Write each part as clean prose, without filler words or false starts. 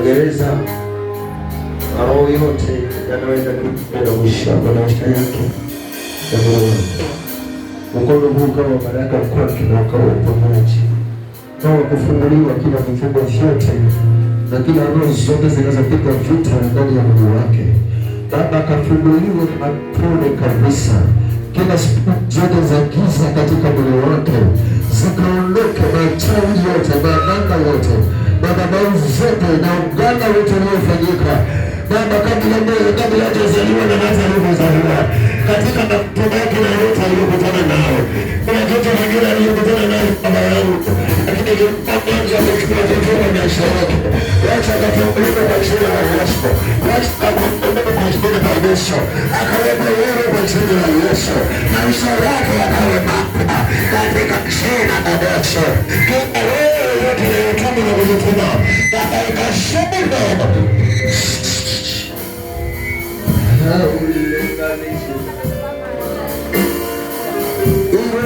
gereza, roho yote yanaweza kuenda mwisho wa maisha yake. Mkono huu kama baraka kwake na ukawa uponyaji kama kufunguliwa kila vifungo vyote na kila roho zote zinazopiga vita ndani ya mwili wake. Baba, kafunguliwe apone kabisa. Kila spirit zote za giza katika mwili wake zikaondoke, machawi yote, maganga yote, madhabahu zote na uganga wote uliofanyika Baba, kabla hajazaliwa na hata alivyozaliwa, katika mapito yake na yote aliyokutana nao, kuna kitu kingine aliyokutana nayo baba yangu, lakini mwanzo amechukua vitu vya maisha yake. Wacha akafunguliwa kwa jina la Yesu, wacha akafunguliwa kwa jina la Yesu, akawekwa wewe kwa jina la Yesu, maisha yake yakawe mapya katika jina la Yesu. Kila wewe yote inayotuma na kujituma, Baba ikashuhudia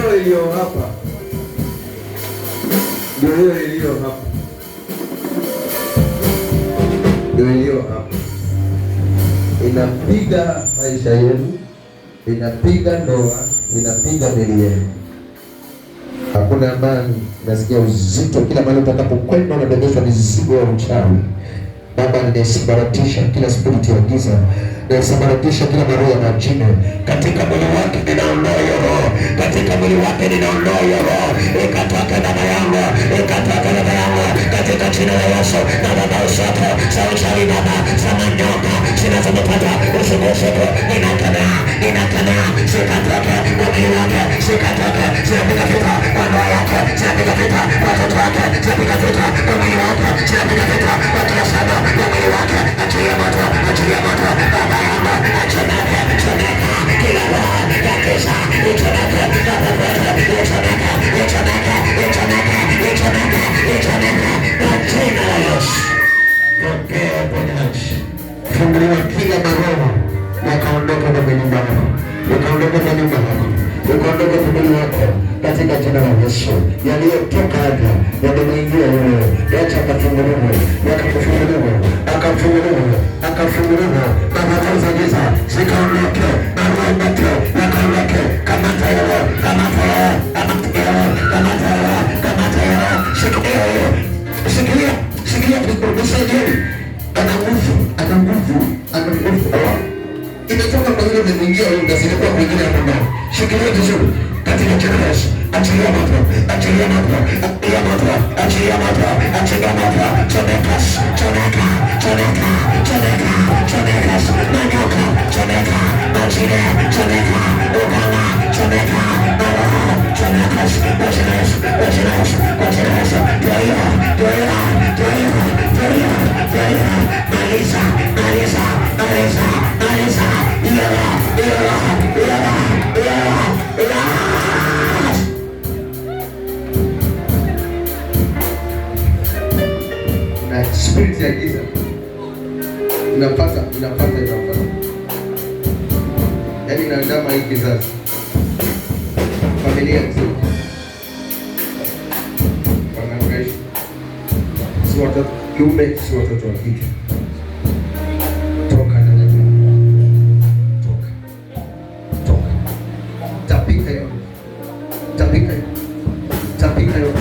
hiyo iliyo hapa, ndio hiyo iliyo hapa, ndio iliyo hapa, inapiga maisha yenu, inapiga ndoa, inapiga miili yenu. Hakuna amani, nasikia uzito kila mahali utakapokwenda, unabebeshwa mizigo ya uchawi. Baba, ninasambaratisha kila spiriti ya giza, ninasambaratisha kila roho ya majini katika mwili wake, ninaondoa hiyo roho katika mwili wake, ninaondoa hiyo roho, ikatoka damu yangu, ikatoka damu yangu katika jina la Yesu. Na baba zote za uchawi, baba za manyoka zinazomepata usiku, ninakataa zikatoke mwili wake, zikatoke, zinapiga vita kwa ndoa yake, zinapiga vita watoto wake, zinapiga vita kwa mwili wake, zinapiga vita kwa kila sana kwa mwili wake. Achilia moto, achilia moto, baba yangu, achomeke, chomeka kila roho ya giza, ichomeke, baba wetu, ichomeke, ichomeke, ichomeke, ichomeke, ichomeke kwa jina la Yesu. Pokea uponyaji, funguliwa kila maroho yakaondoka kwa nyumba yako, yakaondoka kwa nyumba yako, yakaondoka kwa mwili wako katika jina la Yesu. Yaliyotoka hapa yameingia wewe, acha akafunguliwe, yakafunguliwe, akafunguliwe, akafunguliwe, na hata za giza zikaondoke, na roho yote yakaondoke. Kamata yao, kamata yao, kamata yao, kamata yao, kamata yao, shikilia hiyo, shikilia, shikilia kikurudisha jeri. Ana nguvu, ana nguvu, ana nguvu. Imetoka kwa yule mwingine huyo, ndio mwingine hapo ndani. Shikilia vizuri katika jina la Yesu. Achilia moto, achilia moto, achilia moto, achilia moto, achilia moto. Chomeka, chomeka, chomeka, chomeka, chomeka, manyoka, chomeka, majini, chomeka, uganga, chomeka, roho, chomeka, wajinasi, wajinasi, wajinasi. Tuaya, tuaya, tuaya, tuaya, tuaya. Maliza, maliza, maliza, maliza. Yala, yala, yala, yala, yala. Spirit ya giza inapata, yaani inaandama hii kizazi, familia nzima wanaangaisha, si watoto kiume, si watoto wa kike. Toka na toka, toka, tapika hiyo, tapika hiyo, tapika hiyo,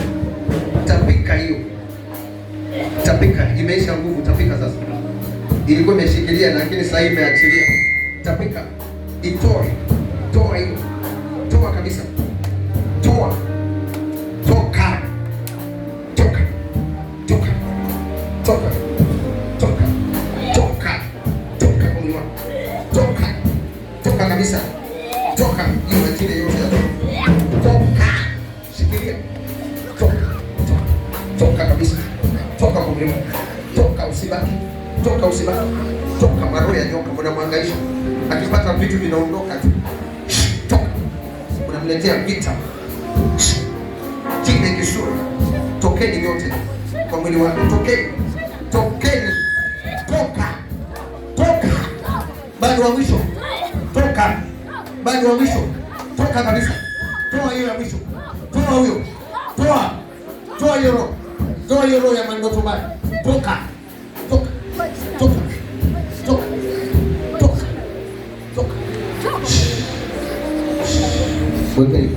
tapika hiyo, tapika. Imeisha nguvu, tapika sasa. Ilikuwa imeshikilia lakini sasa imeachilia. Tapika, itoe, toa hiyo, toa kabisa, toa, toka, toka, toka, toka, toka, toka, toka mwili wako, toka, toka kabisa, toka hiyo majini yote, toka, shikilia, toka, toka, toka kabisa. Toka kumlimu, toka usibaki, toka usibaki, toka maroho ya nyoka, mnamhangaisha, akipata vitu vinaondoka tu. Toka, unamletea vita. Jine kisura, tokeni nyote kwa mwili wako, tokeni, tokeni, toka, toka, bado wa mwisho, toka, bado wa mwisho, toka kabisa, toa hiyo ya mwisho, toa huyo, toa, toa hiyo roho. Toa hiyo roho ya mandoto mbaya. Toka. Toka. Toka. Toka. Toka. Toka. Mwekeni.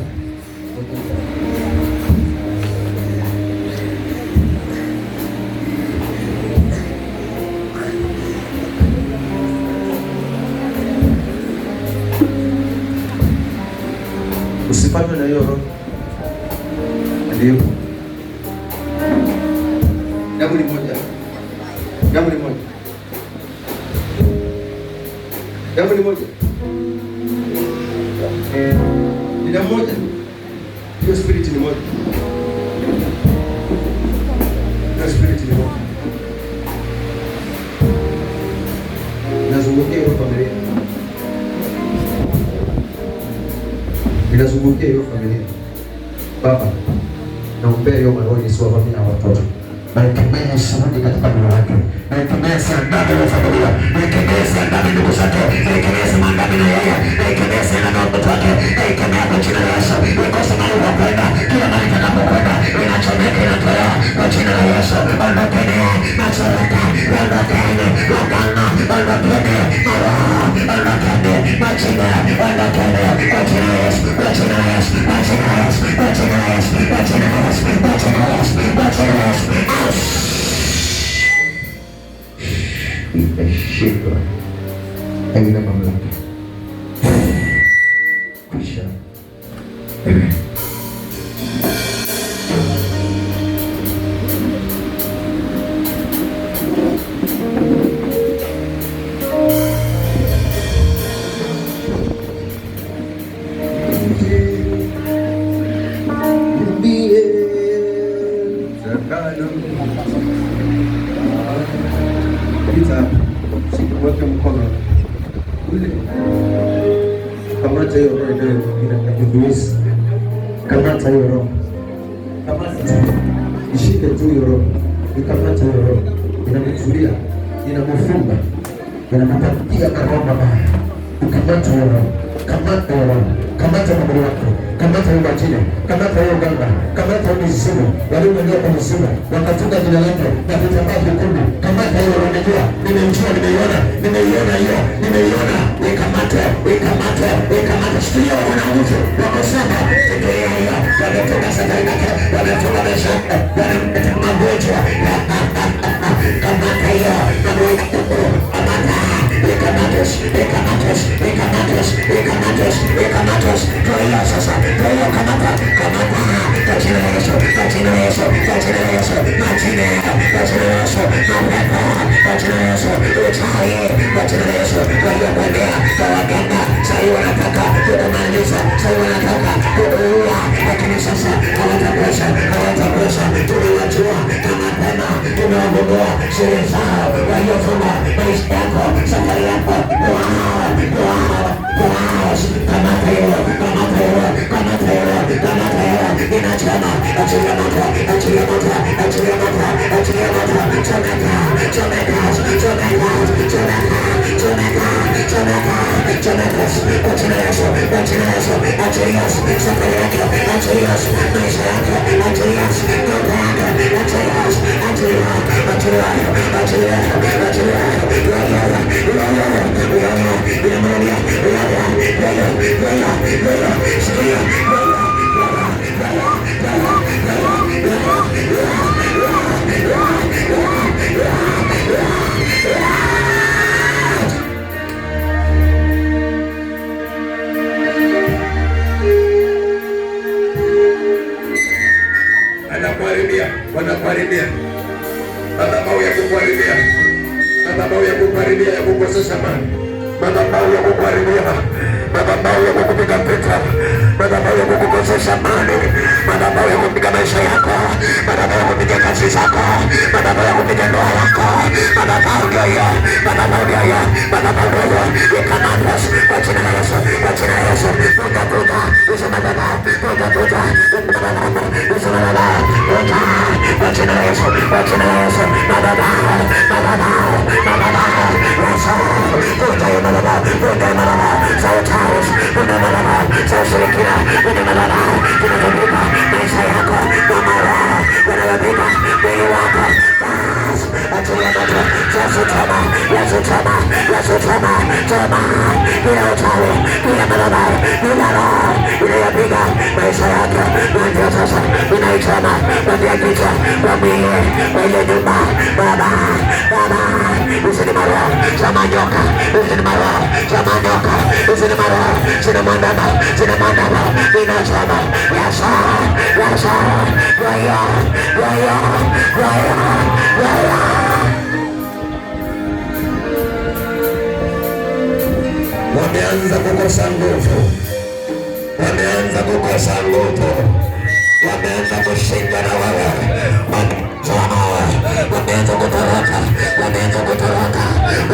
Usipatwe na hiyo roho. Ndio. Damu ni moja. Damu ni moja. Damu ni moja. Ni damu moja. Hiyo spirit ni moja. Hiyo spirit ni moja. Nazungukia hiyo familia. Ninazungukia hiyo familia. Baba, naombea hiyo maroho isiwavamia watoto. Naikemea shughuli katika moyo wake. Naikemea sandani ya familia. Naikemea sandani ndugu zake. Naikemea sandani na yeye. Naikemea sandani na watoto wake. Naikemea kwa jina la Yesu. Nikosa mahali pa kwenda. Kila mahali atakapokwenda inachomeka, inatolewa kwa jina la Yesu. Ondokeni, nachomeka. Ondokeni, waganga. Ondokeni, maroho. Ondokeni, majina. Ondokeni, kwa jina la Yesu. Kwa jina la Yesu. Kwa jina la Yesu. Kwa jina la Yesu. Kwa jina la Yesu. Kwa jina la Yesu. Kwa jina la Yesu. Imeshindwa, haina mamlaka. Kisha sikumweke mkono ule, kamata hiyo roho inayokuduisi, kamata hiyo roho, kamata, ishike tu hiyo roho, ikamata hiyo roho, inamtulia, inamfunga, inamtapiga maroho mabaya, ukamata hiyo roho, kamata hiyo roho, kamata mambo yako, kamata hiyo majina, kamata hiyo ganga, kamata hiyo mizimu, walioingia kwa mizimu, wakafunga jina lake na vitambaa vyekundu, kamata hiyo roho. Najua, nimeiona hiyo, ikamate, shikilia wana nguvu, wakosema, tekelea hiyo, wametoka safari yake, wametoka maisha, wanamleta magonjwa, kamata hiyo, wanakuharibia, madhabahu ya kukuharibia, madhabahu ya kukuharibia, ya kukosesha amani, madhabahu ya kukuharibia, madhabahu ya kukupiga vita, madhabahu ya kukukosesha amani, madhabahu ya kupiga maisha yako, madhabahu ya kupiga kazi zako, madhabahu ya kupiga ndoa yako, madhabahu hiyo, madhabahu hiyo, madhabahu hiyo, ikamatwa kwa jina la Yesu, kwa jina la Yesu. Utakuta hizo madhabahu, utakuta hizo madhabahu, kwa jina la Yesu, kwa jina la Yesu, madhabahu, madhabahu, madhabahu, Yesu, kuta hiyo madhabahu, kuta hiyo madhabahu, za uchawi, kuta madhabahu, za ushirikina, kuta madhabahu, kunatumika maisha yako, na maroho, wanayopiga mwili wako, achilia moto, inayopiga maisha yake kuanzia sasa, inaichoma kuanzia kichwa kwa mwili wa ile nyumba. Baba, hizi ni maroho za manyoka, hizi ni maroho za manyoka, hizi ni maroho zinamwandama, inachoma yasa. Wameanza kukosa nguvu, wameanza kukosa nguvu, wameanza kushinda na wewe, wameanza kutoroka,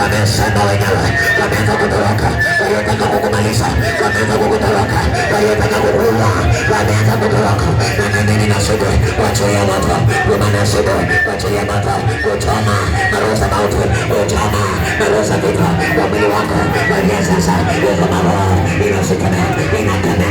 wamesema wenyewe, wameanza kutoroka, waliotaka kukumaliza, wameanza kukutoroka, waliotaka kukuua, wameanza kutoroka. Na nini nasibu, wachilia moto, umanasibu, wachilia moto, kuchoma, maroho mauti, kuchoma, maroho vita, kwa mwili wako, wajia sasa, hizo maroho, inasikana, inakana,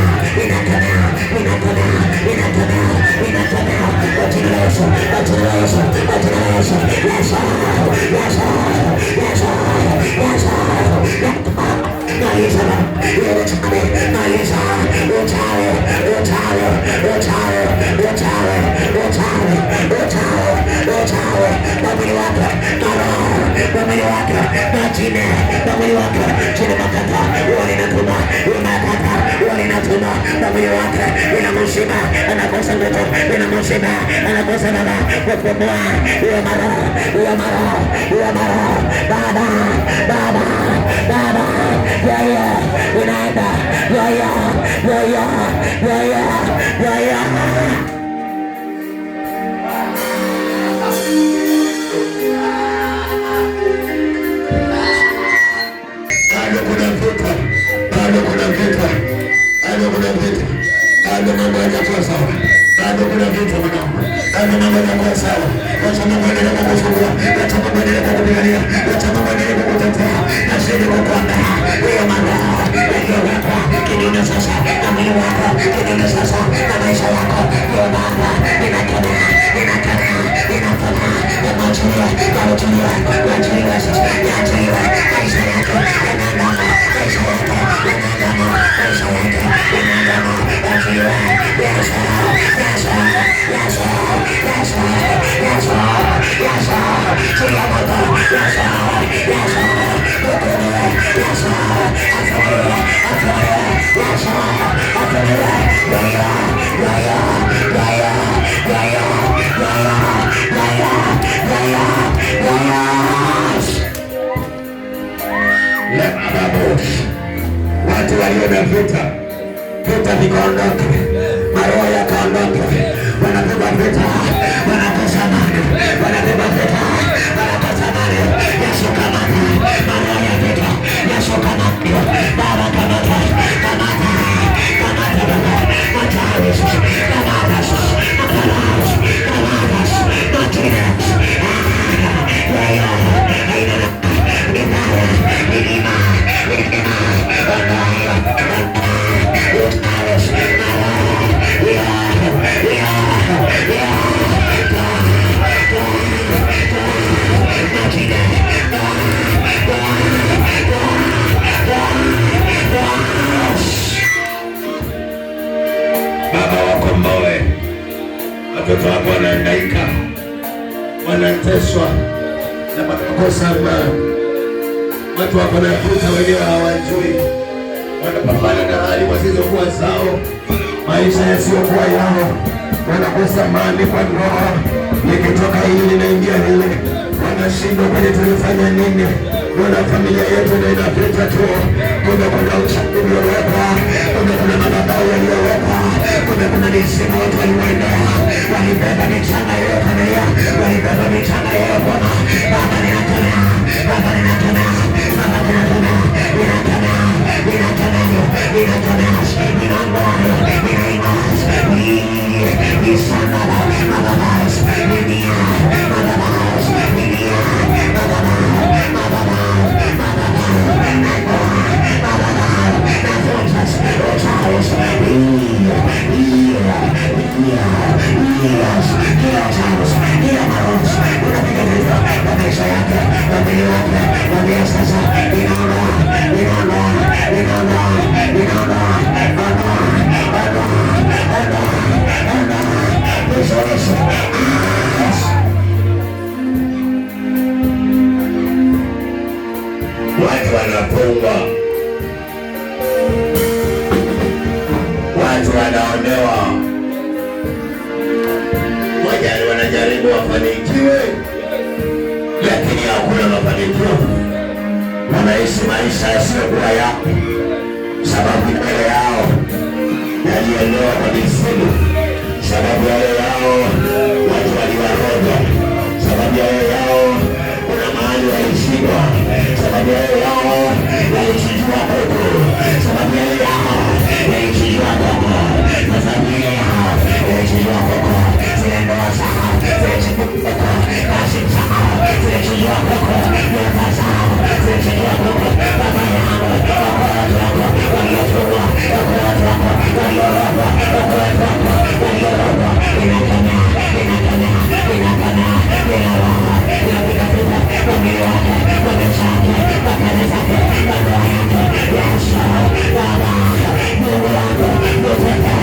watu waliona vita vikaondoka, maroho yakaondoka, wanabeba vita, wanakosa amani, wanabeba vita, wanakosa amani, yashokamana, maroho ya vita, yashokamana, baba kamata, watoto wako wanahangaika, wanateswa na makosa amani. Watu wako na vita wenyewe hawajui, wanapambana na hali wasizokuwa zao, maisha yasiyokuwa yao, wanakosa amani kwa ndoa, nikitoka hili naingia hili, wanashindwa kwenye tulifanya nini. Wana familia yetu ndio inapita tu, kuna uchafu uliowekwa, kuna madhabahu yaliyowekwa, kuna mizimu watu waliwendea, walibeba michanga hiyo familia, walibeba michanga hiyo Bwana. Baba ninakemea, Baba ninakemea, Baba ninakemea, ninakemea, wanafungwa, watu wanaonewa, wanajaribu wafanikiwe, lakini hakuna mafanikio. Wanaishi maisha yasiyokuwa yao, sababu mbele yao yaliondoa kwa mizimu, sababu yale yao watu waliwaroga, sababu yale yao kuna mahali walishindwa, sababu yale yao walichinjwa kuku, sababu yale yao walichinjwa kuku, na sababu yale yao walichinjwa kuku, zile ndoa zao zilichinjwa kuku, kazi zao zilichinjwa kuku, nyumba zao zilichinjwa kuku, baba yao watu wako waliofungwa, watu wako waliorogwa, watu wako waliorogwa, inakanya inapiga vita mwili wake, mwili zake, makali zake, mandoa yake, Yesu Baba, Mungu wangu, nupenda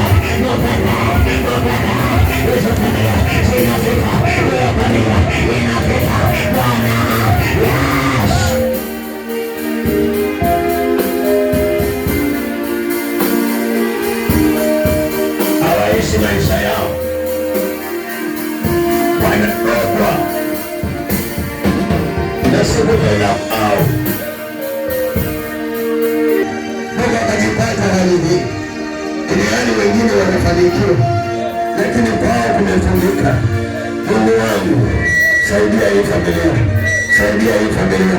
isotania, zinafika, uyokolia, inafika, Bwana, Yesu. Hawaishi maisha yao, wanarogwa na sikupenda au Mungu akajipata hali hii, yaani wengine wanafanikiwa, lakini kwao kumefungika. Mungu wangu, saidia hii familia, saidia hii familia,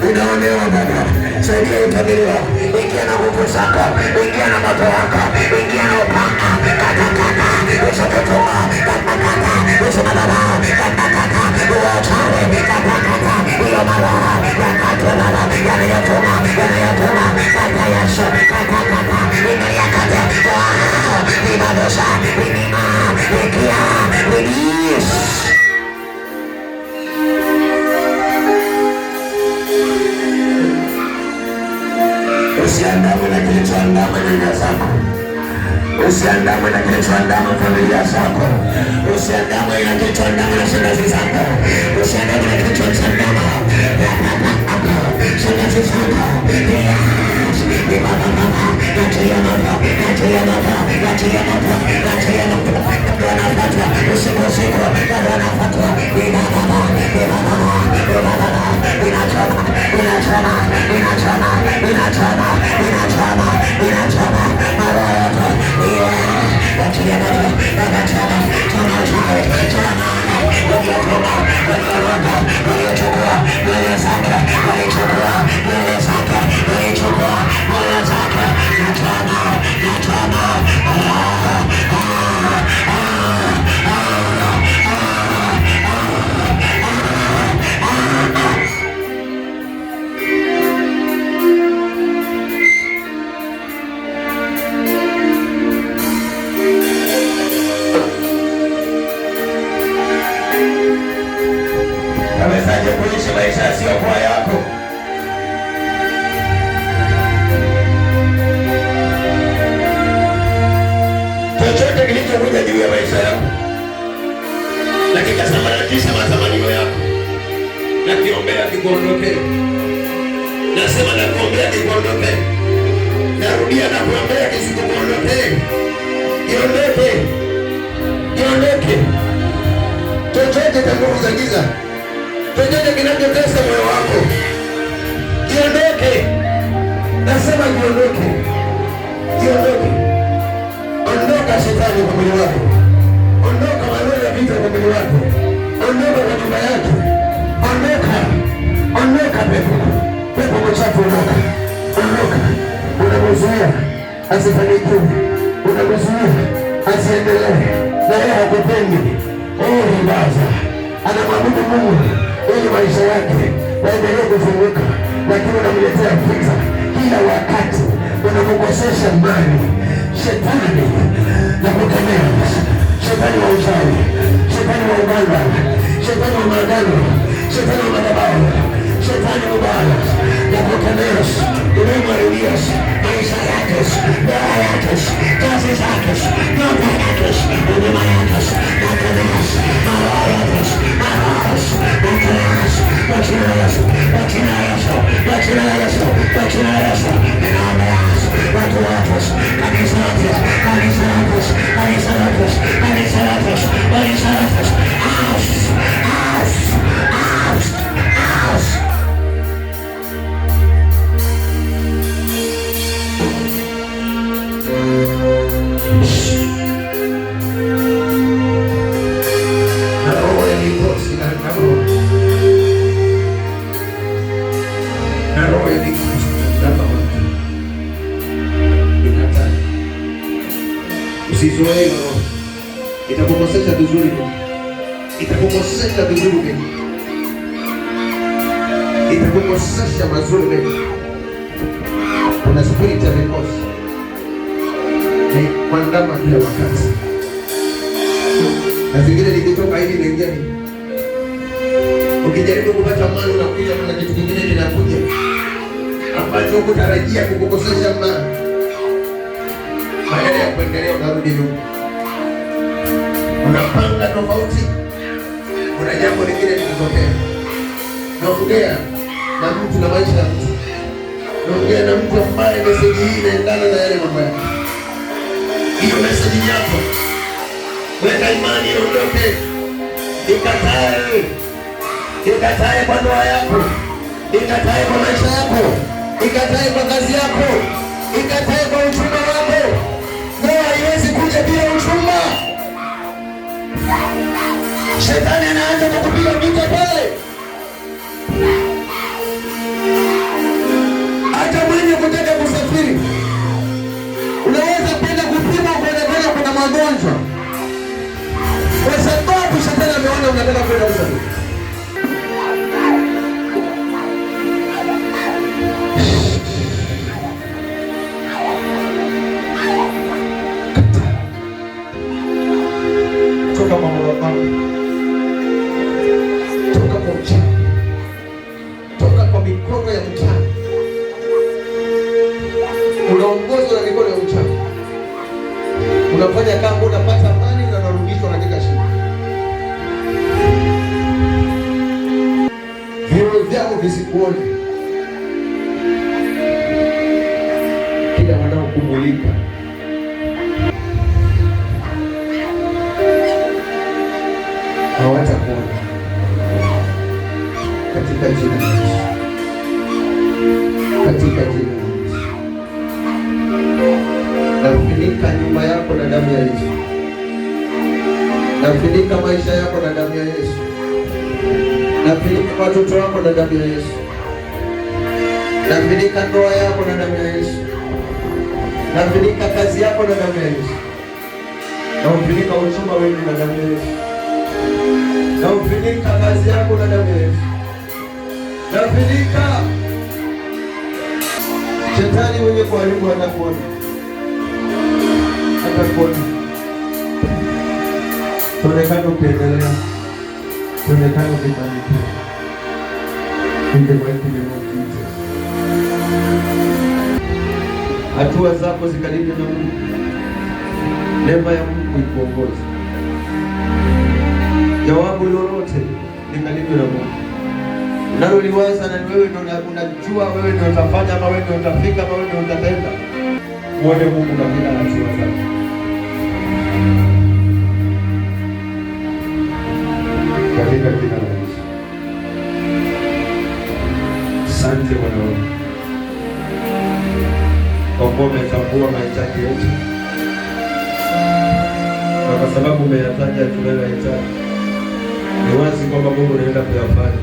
unaonewa Baba, saidia hii familia, ingia na nguvu zako, ingia na moto wako, ingia na upanga, katakata, usokotoma, katakata, usomadabao, katakata, uochawe, katakata, uyomaroho, yakatulala, yanayotuma, kata Yesu, katakata, inayakate, ibadosha, inima, ikia, release. Usiandamwe na kilichoandama nyanya zako, usiandamwe na kilichoandama familia zako, usiandamwe na kilichoandama na shangazi zako, usiandamwe na kilichoandama shangazi zako. Awezaje kuishi maisha yasiyokuwa yako? Chochote kilichokuja juu ya maisha yako na kikasambaratisha matamanio yako, nakiombea kikuondokee. Nasema nakuombea kikuondokee. Narudia, nakuombea kisikuondokee. Kiondoke, kiondoke. Chochote cha nguvu za giza, chochote kinachotesa moyo wako, kiondoke. Nasema kiondoke, kiondoke. Ondoka shetani kwa mwili wako, ondoka maneno ya vita kwa mwili wako, ondoka kwa nyumba yako, ondoka, ondoka pepo, pepo mchafu, ondoka, ondoka. Unamzuia asifanikiwe, unamzuia asiendelee, na yeye hakupendi. Baza anamwabudu Mungu ili maisha yake yaendelee kufunguka, lakini unamletea vita kila wakati, unamkosesha mali. Shetani na kukemea, shetani wa uchawi, shetani wa uganga, shetani wa maagano, shetani wa madhabahu, shetani mbaya, na kukemea unamharibia maisha yake, ndoa yake, kazi zake, nyota yake, huduma yake, nakemea maroho yake, maroho, nakemea, nakemea Yesu, nakemea Yesu, nakemea Yesu, nakemea Usizoee roho. Itakukosesha vizuri. Itakukosesha vizuri. Itakukosesha mazuri. Kuna spirit ya mikosi. Ni kuandama kila wakati. Na zingine likitoka hivi lingine. Ukijaribu kupata mali unakuja kuna kitu kingine kinakuja ambacho hukutarajia kukukosesha mali. Badala ya kuendelea unarudi nyuma. Unapanga tofauti. Kuna jambo lingine likitokea. Naongea na mtu na maisha ya mtu. Naongea na mtu ambaye meseji hii inaendana na yale mambo yake. Hiyo meseji yako. Weka imani iondoke. Ikatae. Ikatae kwa ndoa yako. Ikatae kwa maisha yako. Ikatae kwa kazi yako. Ikatae kwa uchumba wako. Ndoa haiwezi kuja bila uchumba. Shetani anaanza kukupiga vita pale. Hata mwenye kutaka kusafiri unaweza kwenda kupima kuonekana kuna magonjwa, kwa sababu shetani ameona unataka kwenda kusafiri. Toka kwa mwanadamu, toka kwa uchawi, toka kwa mikono ya mchawi. Unaongozwa na mikono ya mchawi, unafanya kama unapata amani na unarudishwa katika shida. Viungo vyako visikuone, kila wanaokumulika hawatakuona katika jina la Yesu, katika jina la Yesu. Nafunika nyumba yako na damu ya Yesu, nafunika maisha yako na damu ya Yesu, nafunika watoto wako na damu ya Yesu, nafunika ndoa yako na damu ya Yesu, nafunika kazi yako na damu ya Yesu, nafunika uchumba wenu na damu ya Yesu, nafunika kazi yako na damu ya Yesu, nafunika. Shetani mwenye kuharibu hatakuona, hatakuona. Tuonekane ukiendelea, tuonekane ukifanikiwa. In the mighty name of Jesus. Hatua zako zikalinde na Mungu, neema ya Mungu ikuongoze. Jawabu lolote likalindwe na Mungu. Unaloliwaza na wewe ndio unajua, wewe ndio utafanya, ama wewe ndio utafika, ama wewe ndio utatenda. Muone Mungu katika hatua zako. Katika jina la Yesu. Asante Bwana wangu, kwa kuwa umetambua mahitaji yetu, na kwa sababu umeyataja tunayohitaji, ni wazi kwamba Mungu unaenda kuyafanya,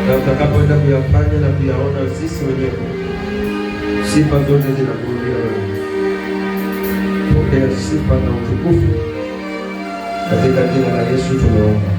na utakapoenda kuyafanya na kuyaona sisi wenyewe, sifa zote zinakurudia wewe. Pokea sifa na utukufu katika jina la Yesu tumeomba.